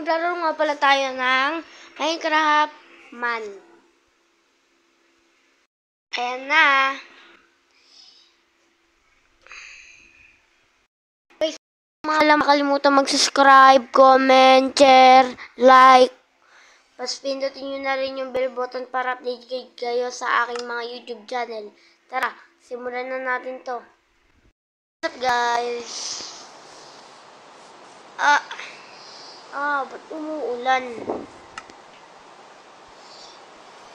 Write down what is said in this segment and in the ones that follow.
maglaro nga pala tayo ng Minecraft Man. Ayan na. Guys, mga makalimutan mag-subscribe, comment, share, like. Tapos pindutin nyo na rin yung bell button para update kayo sa aking mga YouTube channel. Tara, simulan na natin to. What's up guys? Ba't umuulan?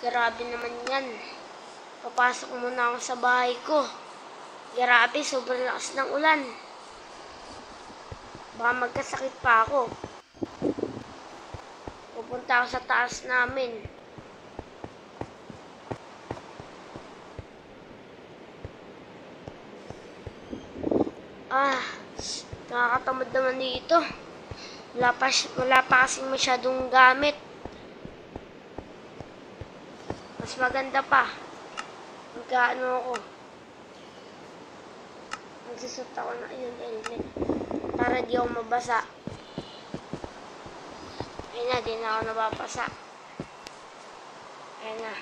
Grabe naman yan. Papasok muna ako sa bahay ko. Grabe, sobrang lakas ng ulan. Baka magkasakit pa ako. Pupunta ako sa taas namin. Nakakatamad naman dito. Wala pa kasing masyadong gamit. Mas maganda pa. Magkaano ako. Magsusot ako na yun, helmet. Para di ako mabasa. Ayun na, di na ako nababasa. Ayun na.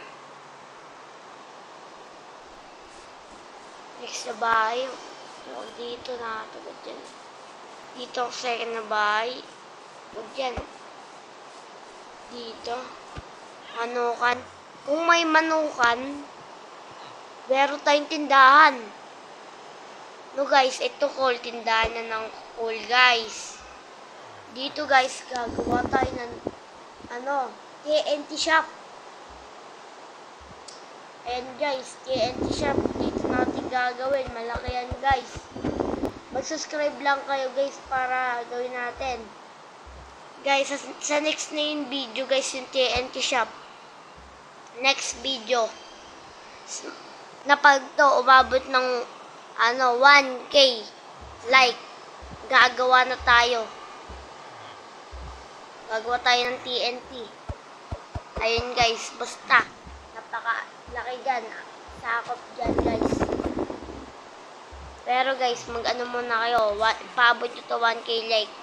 Next na bahay. Dito na tagod dyan. Dito ako second na bahay. Huwag yan. Dito. Manukan. Kung may manukan, meron tayong tindahan. No guys, ito coal. Tindahan na ng coal guys. Dito guys, gagawa tayo ng TNT shop. Ayan guys, TNT shop. Dito natin gagawin. Malaki yan guys. Mag-subscribe lang kayo guys para gawin natin. Guys, sa next na yung video guys, yung TNT shop. Next video. Na pag to, umabot ng 1K like, gagawa na tayo. Gagawa tayo ng TNT. Ayun guys, basta. Napaka-laki dyan. Sakop dyan guys. Pero guys, mag-ano muna kayo. Paabot nyo to 1K like.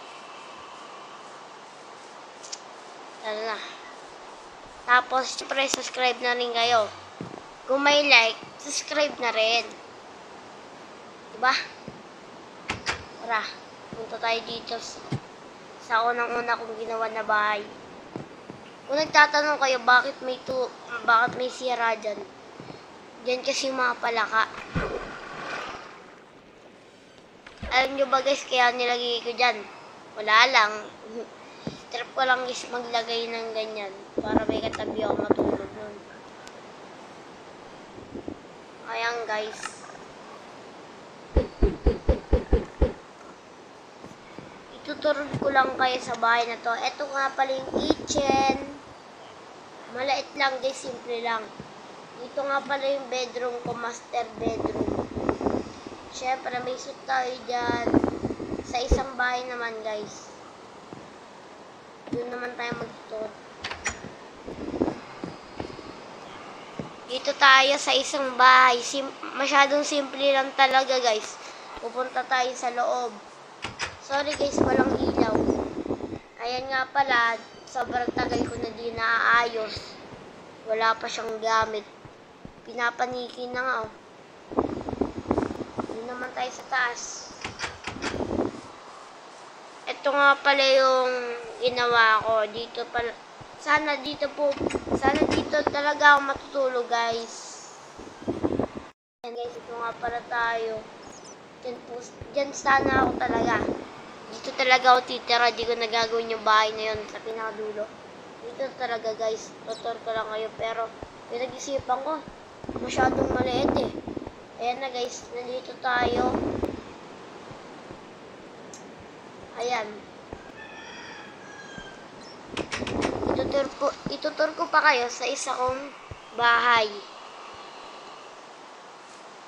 Tara na. Tapos, syempre, subscribe na rin kayo. Kung may like, subscribe na rin. Diba? Tara, punta tayo dito sa unang-una kong ginawa na bahay. Kung nagtatanong kayo, bakit may sira dyan? Dyan kasi mga palaka. Alam nyo ba guys, kaya nilagay ko dyan? Wala lang. Trip ko lang guys maglagay ng ganyan para may katabi ako matulog nun. Ayan guys. Ituturo ko lang kayo sa bahay na to. Ito nga pala yung kitchen. Malait lang guys, simple lang. Dito nga pala yung bedroom ko, master bedroom. Syempre may suit tayo dyan. Sa isang bahay naman guys. Doon naman tayo magtutot. Dito tayo sa isang bahay. Masyadong simple lang talaga guys. Pupunta tayo sa loob. Sorry guys, walang ilaw. Ayan nga pala, sobrang tagal ko na di naaayos. Wala pa siyang gamit. Pinapaniki na nga. Doon naman tayo sa taas. Ito nga pala yung ginawa ko. Dito pala. Sana dito talaga ako matutulog guys. Ayan guys, ito nga pala tayo. Diyan sana ako talaga. Dito talaga ako titira. Di ko nagagawin yung bahay na yun sa pinakadulo. Dito talaga guys. Tutor ko lang kayo. Pero pinag-isipan ko, masyadong maliit eh. Ayan na guys, nandito tayo. Ayan. Itutur ko pa kayo sa isa kong bahay.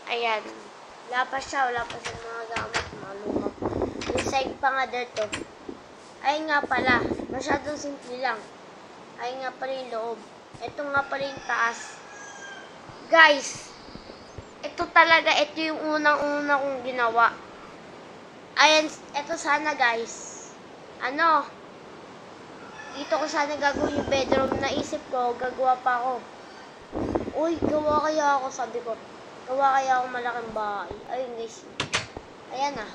Ayan. Wala pa siya mga gamit. Malumap. Yung side pa nga dito. Ayun nga pala. Masyadong simple lang. Ayun nga pala yung loob. Ito nga pala yung taas. Guys, ito yung unang-una kong ginawa. Ayan, ito sana guys. Dito ko sana gagawin yung bedroom. Naisip ko, gagawa pa ako. Uy, gawa kaya ako, sabi ko. Gawa kaya ako malaking bahay. Ayun guys. Ayan na.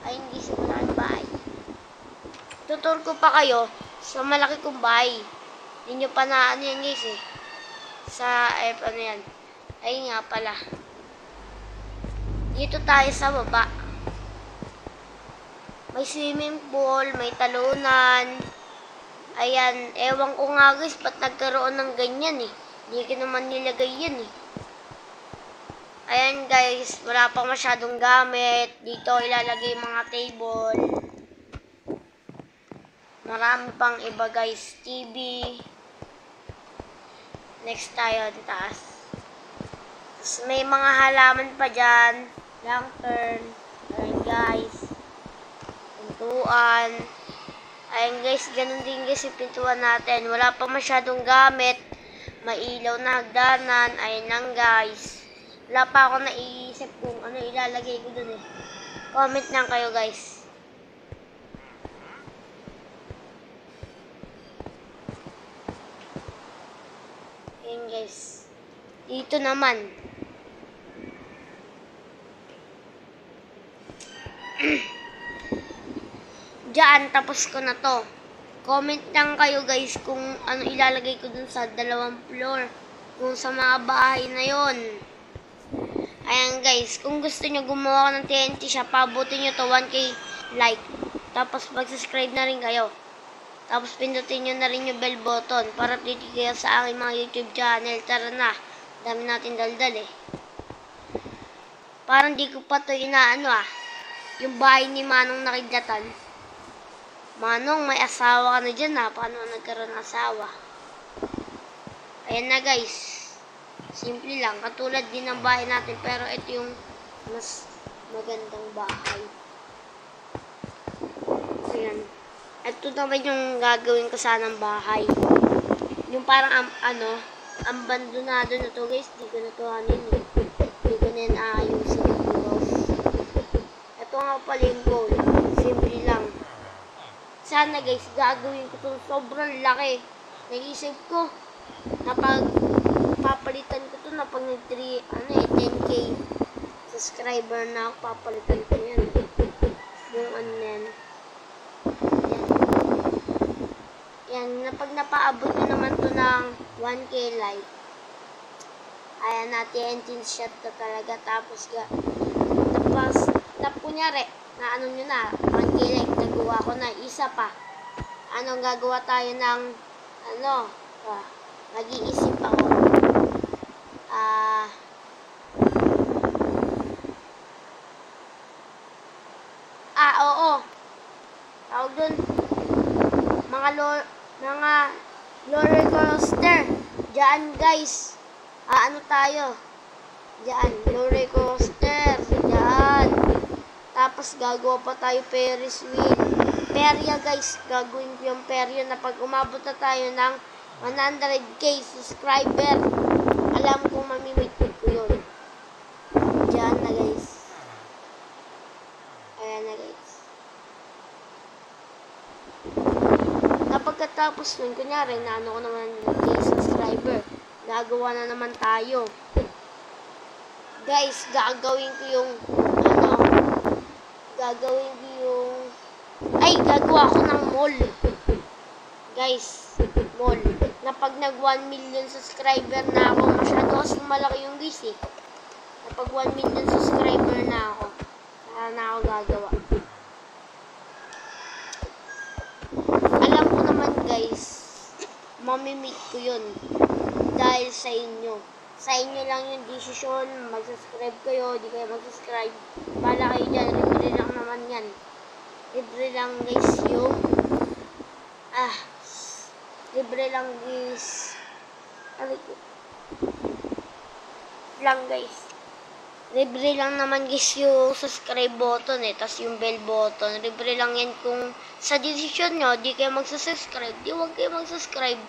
Ayun guys, yung malaking bahay. Tutur ko pa kayo sa malaki kong bahay. Hindi nyo pa na ano yan guys eh. Sa, ano yan. Ayun nga pala. Dito tayo sa baba. May swimming pool, may talunan. Ayan, ewan ko nga guys, ba't nagkaroon ng ganyan eh. Hindi ko naman nilagay yan eh. Ayan guys, wala pang masyadong gamit. Dito ilalagay mga table. Marami pang iba guys, TV. Next tayo, taas. Tapos may mga halaman pa dyan. Lantern. Ayan guys. Pintuan. Ayan guys, ganun din guys yung pintuan natin. Wala pa masyadong gamit. Mailaw na hagdanan. Ayan lang guys. Wala pa ako naiisip kung ano ilalagay ko dun eh. Comment lang kayo guys. Ayan guys. Dito naman. Diyan, tapos ko na to. Comment lang kayo guys kung ano ilalagay ko dun sa 2 floor. Kung sa mga bahay na yon. Ayan guys, kung gusto nyo gumawa ng TNT siya, pabutin nyo to 1K like. Tapos mag-subscribe na rin kayo. Tapos pindutin nyo na rin yung bell button para update kayo sa aking mga YouTube channel. Tara na, dami natin daldal eh. Parang di ko pa to inaano ah. Yung bahay ni Manong nakidlatan. Manong, may asawa ka na dyan ha. Paano nagkaroon ng asawa? Ayan na guys. Simple lang. Katulad din ng bahay natin. Pero ito yung mas magandang bahay. Ayan. Ito naman yung gagawin ko sanang bahay. Yung parang abandonado na to guys. Di ko na to anin eh. Di ko na yan aayusin. Ito nga pala yung goal. Simple lang. Sana guys, gagawin ko ito sobrang laki. Naisip ko na pag papalitan ko ito na pag 10K subscriber na ako, papalitan ko yan. Yung ano yan. Yan, na pag napaabot ko naman to ng 1K like. Ayan na, TNT shot to talaga. Tapos kunyari, na ano nyo na, 1K like, nagawa ko na, isa pa. Anong gagawa tayo ng, mag-iisip ako. Oo. Tawag dun, mga roller coaster. Diyan guys. Ano tayo? Diyan, roller coaster. Diyan. Tapos gagawa pa tayo Ferris wheel. Perya guys, gagawin ko yung perya na pag umabot na tayo ng 100K subscriber, alam kong mamimit ko yun. Diyan na guys. Ayan na guys. Pagkatapos nun, kunyari, na ano ko naman K subscriber, gagawa na naman tayo. Guys, gagawin ko yung gagawa ko ng mall. Guys, mall. Na pag nag 1 million subscriber na ako, masyado kasi malaki yung guys eh. Na pag 1 million subscriber na ako, na ako gagawa. Alam ko naman guys, mamimit ko yun. Dahil sa inyo. Sa inyo lang yung decision, mag-subscribe kayo, di kayo mag-subscribe. Bala kayo dyan, libre lang naman yan. Libre lang guys yung, libre lang guys, libre lang naman guys yung subscribe button eh, tas yung bell button, libre lang yan kung sa decision nyo, di kayo mag-subscribe, di huwag kayo mag-subscribe.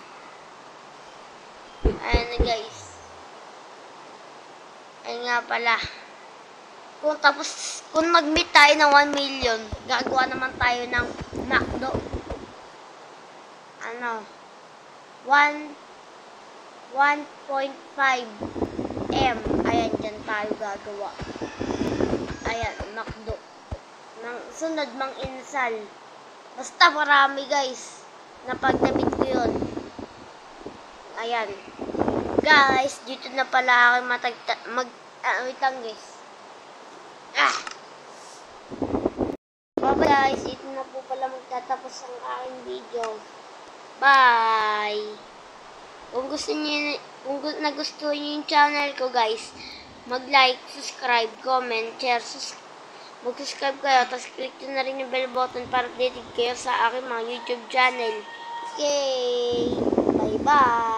Ayan na guys. Ayun nga pala. Kung mag-meet tayo ng 1 million, gagawa naman tayo ng McDo. 1.5 M. Ayan, dyan tayo gagawa. Ayan, McDo. Sunod, mang insal. Basta marami, guys. Napagdamit ko yun. Ayan. Guys, dito na pala ako wait lang, guys. Bye, guys. Ito na po pala magtatapos ang aking video. Bye! Kung nagustuhan niyo yung channel ko, guys, mag-like, subscribe, comment, share, mag-subscribe kayo, tapos click nyo na rin yung bell button para updated kayo sa aking mga YouTube channel. Okay! Bye-bye!